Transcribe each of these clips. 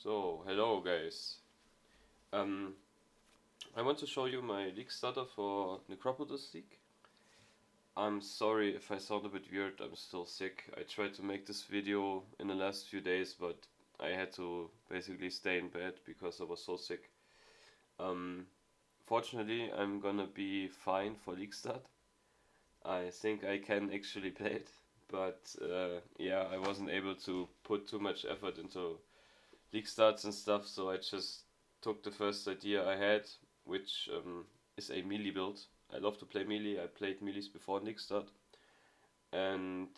So, hello guys. Um, I want to show you my Leaguestarter for Necropolis League. I'm sorry if I sound a bit weird, I'm still sick. I tried to make this video in the last few days, but I had to basically stay in bed because I was so sick. Um, Fortunately, I'm gonna be fine for League Start. I think I can actually play it, but yeah, I wasn't able to put too much effort into League starts and stuff, so I just took the first idea I had, which is a melee build. I love to play melee. I played melees before League start, and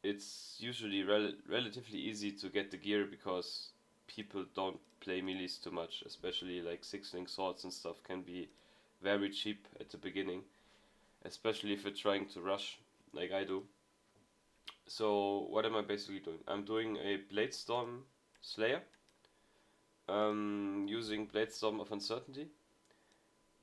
it's usually relatively easy to get the gear because people don't play melees too much, especially like six-link swords and stuff can be very cheap at the beginning, especially if you're trying to rush like I do. So what am I basically doing? I'm doing a Bladestorm Slayer, using Bladestorm of Uncertainty,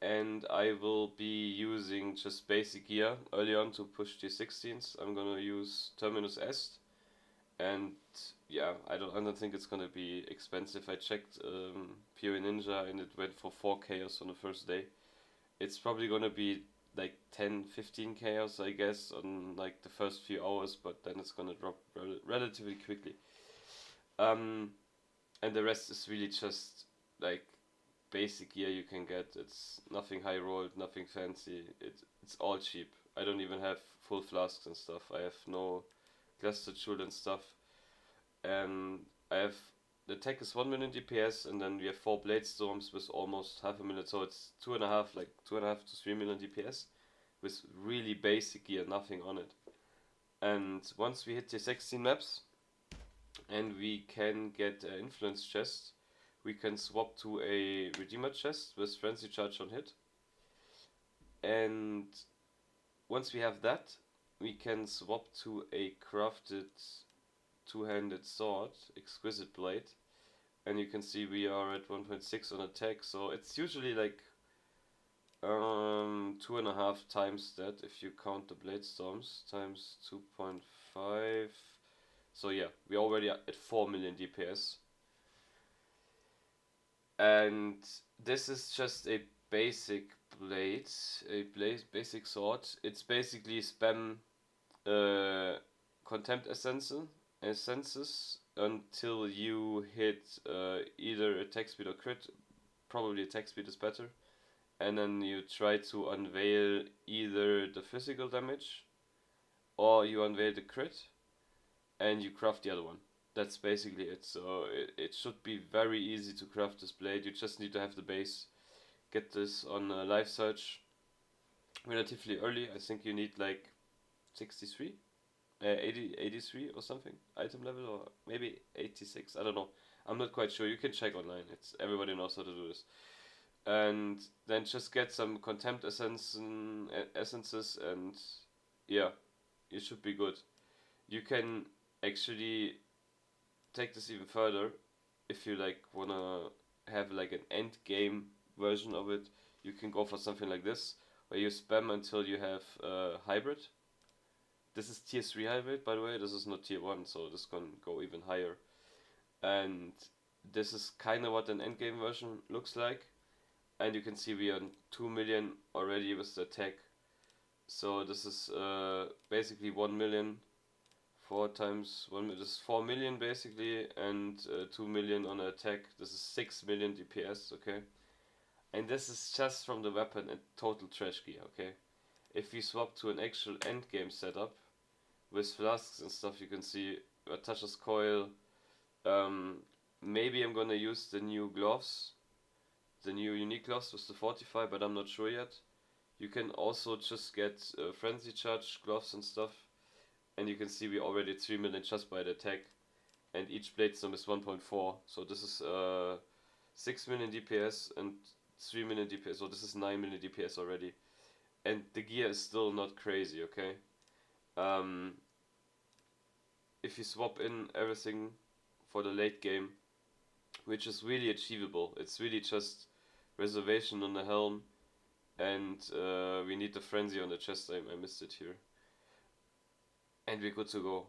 and I will be using just basic gear early on to push the 16s. I'm gonna use Terminus Est, and yeah, I don't think it's gonna be expensive. I checked POE Ninja and it went for 4 chaos on the first day. It's probably gonna be like 10-15 chaos, I guess, on like the first few hours, but then it's gonna drop relatively quickly. Um, and the rest is really just like basic gear you can get. It's nothing high rolled, nothing fancy. It's all cheap. I don't even have full flasks and stuff. I have no clustered shield and stuff. And I have the tech is 1 million DPS, and then we have 4 Bladestorms with almost half a million. So it's 2.5, like 2.5 to 3 million DPS with really basic gear, nothing on it. And once we hit the 16 maps and we can get an influence chest, we can swap to a Redeemer chest with Frenzy Charge on hit. And once we have that, we can swap to a crafted two-handed sword, Exquisite Blade. And you can see we are at 1.6 on attack, so it's usually like 2.5 times that if you count the Bladestorms, times 2.5. So yeah, we're already at 4 million DPS. And this is just a basic blade, basic sword. It's basically spam uh, contempt essences until you hit either attack speed or crit. Probably attack speed is better. And then you try to unveil either the physical damage or you unveil the crit and you craft the other one. That's basically it. So it should be very easy to craft this blade. You just need to have the base. Get this on live search relatively early. I think you need like 63, 83 or something item level, or maybe 86. I don't know. I'm not quite sure. You can check online. It's everybody knows how to do this. And then just get some contempt essences, and yeah, you should be good. You can actually take this even further if you like wanna have like an end game version of it. You can go for something like this where you spam until you have hybrid. This is tier 3 hybrid, by the way. This is not tier 1, so this can go even higher. And this is kind of what an endgame version looks like. And you can see we are on 2 million already with the attack. So this is basically 1 million. 4 times 1 million, this is 4 million basically, and 2 million on attack. This is 6 million DPS, okay? And this is just from the weapon and total trash gear, okay? If we swap to an actual endgame setup with flasks and stuff, you can see Tasha's coil. Um, Maybe I'm gonna use the new gloves, the new unique gloves with the Fortify, but I'm not sure yet. You can also just get frenzy charge gloves and stuff, and you can see we already at 3 million just by the attack, and each Bladestorm is 1.4, so this is 6 million DPS and 3 million DPS, so this is 9 million DPS already, and the gear is still not crazy, okay? Um, if you swap in everything for the late game, which is really achievable, it's really just reservation on the helm, and we need the frenzy on the chest. I missed it here, and we're good to go.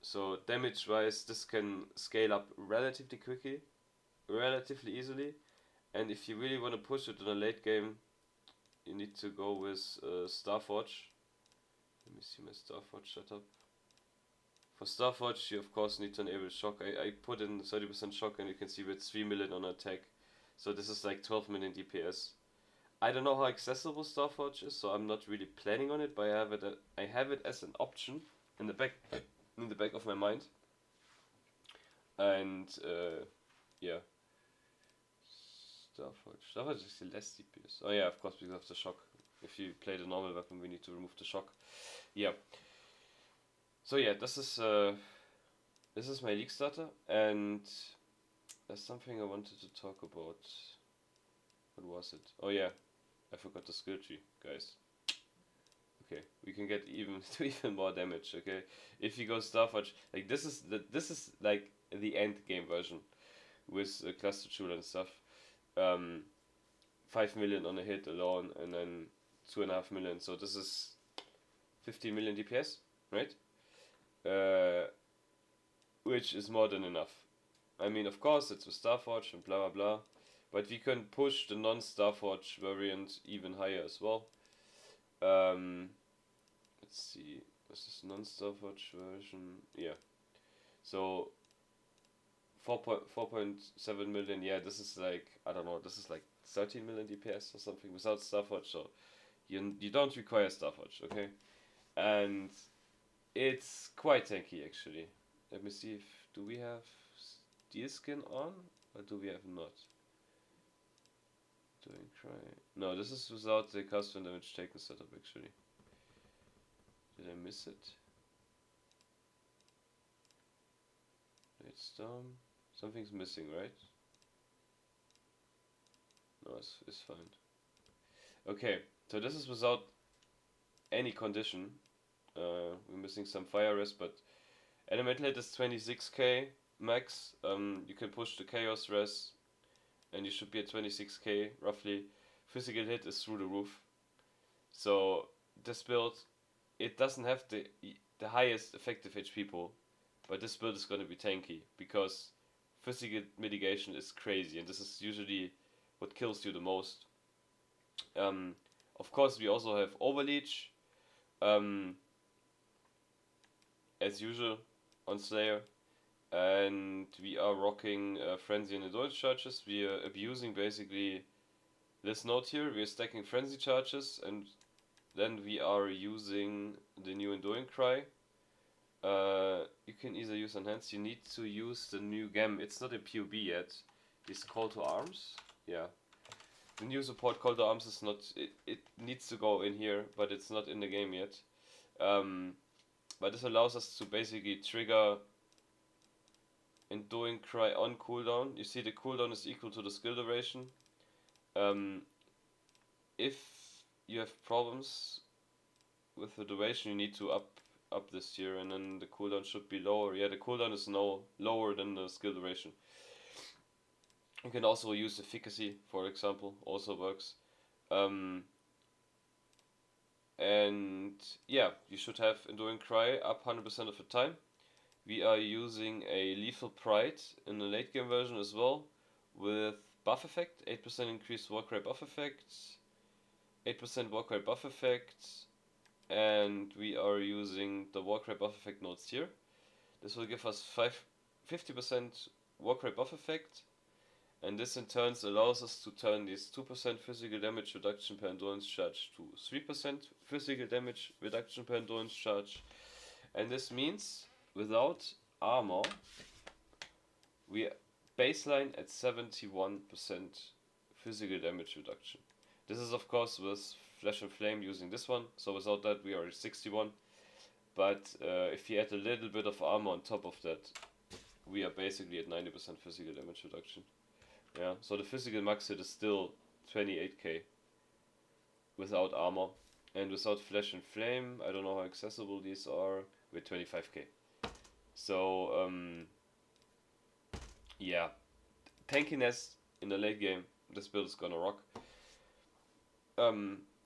So damage wise, this can scale up relatively quickly. relatively easily. And if you really want to push it in a late game, you need to go with Starforge. Let me see my Starforge setup. For Starforge, you of course need to enable shock. I put in 30% shock, and you can see with 3 million on attack. So this is like 12 million DPS. I don't know how accessible Starforge is, so I'm not really planning on it, but I have it as an option in the back of my mind. And yeah, Starforge is less DPS. Oh yeah, of course, because of the shock. If you play the normal weapon, we need to remove the shock. Yeah. So yeah, this is my Leaguestarter, and there's something I wanted to talk about. What was it? Oh yeah, I forgot the skill tree, guys. Okay, we can get even more damage. Okay, if you go Starforge, like this is like the end game version with cluster tool and stuff. 5 million on a hit alone, and then 2.5 million. So this is 15 million DPS, right? Which is more than enough. I mean, of course, it's with Starforge and blah blah blah, but we can push the non-Starforge variant even higher as well. Let's see, what's this non-Starforge version? Yeah, so 4.7 million. Yeah, this is like, I don't know, this is like 13 million DPS or something without Starforge. So you don't require Starforge, okay? And it's quite tanky actually. Let me see if do we have steel skin on or do we have not? Doing cry. No, this is without the custom damage taken setup actually. Did I miss it? Bladestorm. Something's missing, right? No, it's fine. Okay, so this is without any condition. We're missing some fire rest, but elemental hit is 26k max. You can push the chaos res, and you should be at 26k roughly. Physical hit is through the roof. So this build, it doesn't have the highest effective HP pool, but this build is going to be tanky because physical mitigation is crazy, and this is usually what kills you the most. Of course, we also have Overleech, as usual on Slayer, and we are rocking Frenzy and Endurance charges. We are abusing basically this node here. We are stacking Frenzy charges, and then we are using the new Enduring Cry. You can either use Enhance. You need to use the new gem. It's not a POB yet. It's Call to Arms. Yeah. The new support Call to Arms is not... It needs to go in here, but it's not in the game yet. But this allows us to basically trigger Enduring Cry on cooldown. You see the cooldown is equal to the skill duration. If you have problems with the duration, you need to up this tier, and then the cooldown should be lower. Yeah, the cooldown is lower than the skill duration. You can also use efficacy, for example, also works. And yeah, you should have Enduring Cry up 100% of the time. We are using a Lethal Pride in the late game version as well, with buff effect, 8% increased Warcry buff effect, 8% Warcry buff effect, and we are using the Warcry buff effect nodes here. This will give us 50% Warcry buff effect, and this in turn allows us to turn this 2% physical damage reduction per endurance charge to 3% physical damage reduction per endurance charge. And this means without armor we baseline at 71% physical damage reduction. This is of course with Flash and Flame using this one, so without that we are at 61. But if you add a little bit of armor on top of that, we are basically at 90% physical damage reduction. Yeah, so the physical max hit is still 28k without armor, and without Flash and Flame, I don't know how accessible these are, with 25k. So yeah, tankiness in the late game, this build is gonna rock.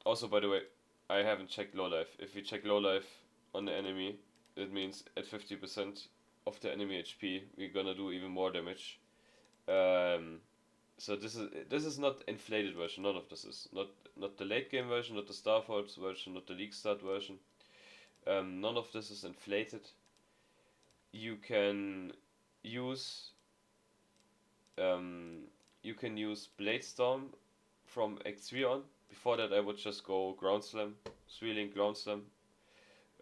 Also, by the way, I haven't checked low life. If we check low life on the enemy, it means at 50% of the enemy HP, we're gonna do even more damage. So this is not inflated version. None of this is not the late game version, not the Starforge version, not the League Start version. None of this is inflated. You can use um, you can use Bladestorm from X3 on. Before that, I would just go Ground Slam, 3-link Ground Slam,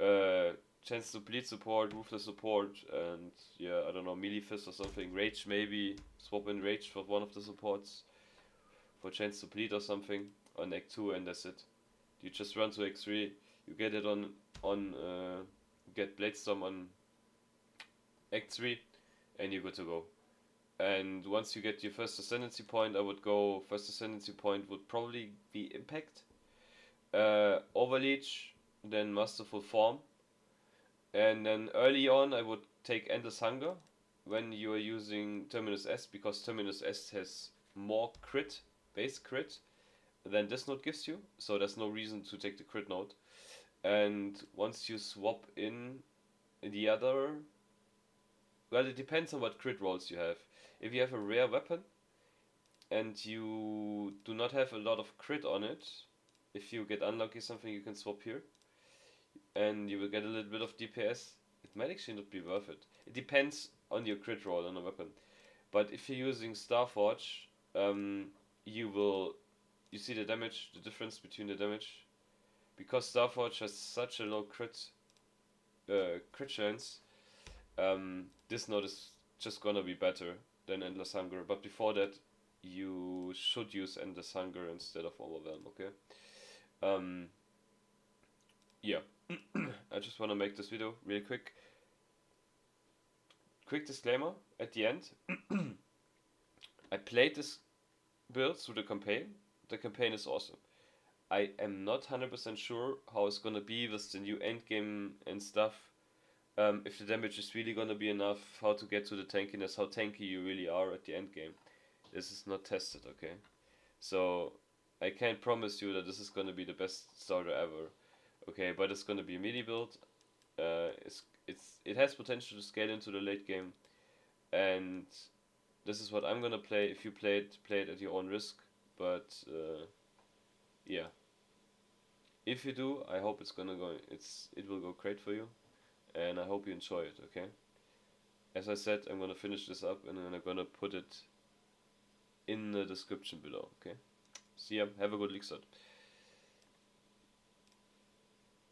uh, chance to bleed support, ruthless support, and yeah, I don't know, melee fist or something. Rage maybe, swap in rage for one of the supports for chance to bleed or something on Act 2, and that's it. You just run to X3, you get it on get Bladestorm on Act 3, and you're good to go. And once you get your first ascendancy point, I would go, first ascendancy point would probably be Impact, Overleech, then Masterful Form, and then early on I would take Endless Hunger when you are using Terminus S, because Terminus S has more crit, base crit, than this node gives you, so there's no reason to take the crit node. And once you swap in the other, well, it depends on what crit rolls you have. If you have a rare weapon and you do not have a lot of crit on it, if you get unlucky something, you can swap here and you will get a little bit of DPS. It might actually not be worth it. It depends on your crit roll on a weapon. But if you're using Starforge, you see the damage, the difference between the damage, because Starforge has such a low crit chance. This node is just gonna be better than Endless Hunger. But before that, you should use Endless Hunger instead of Overwhelm. Okay. Yeah. I just want to make this video real quick. Quick disclaimer at the end. I played this build through the campaign. The campaign is awesome. I am not 100% sure how it's gonna be with the new endgame and stuff. If the damage is really gonna be enough, how to get to the tankiness, how tanky you really are at the end game. This is not tested, okay? So I can't promise you that this is gonna be the best starter ever, okay? But it's gonna be a melee build. It has potential to scale into the late game, and this is what I'm gonna play. If you play it at your own risk. But yeah, if you do, I hope it will go great for you, and I hope you enjoy it. Okay. As I said, I'm gonna finish this up and then I'm gonna put it in the description below. Okay. See ya. Have a good league start.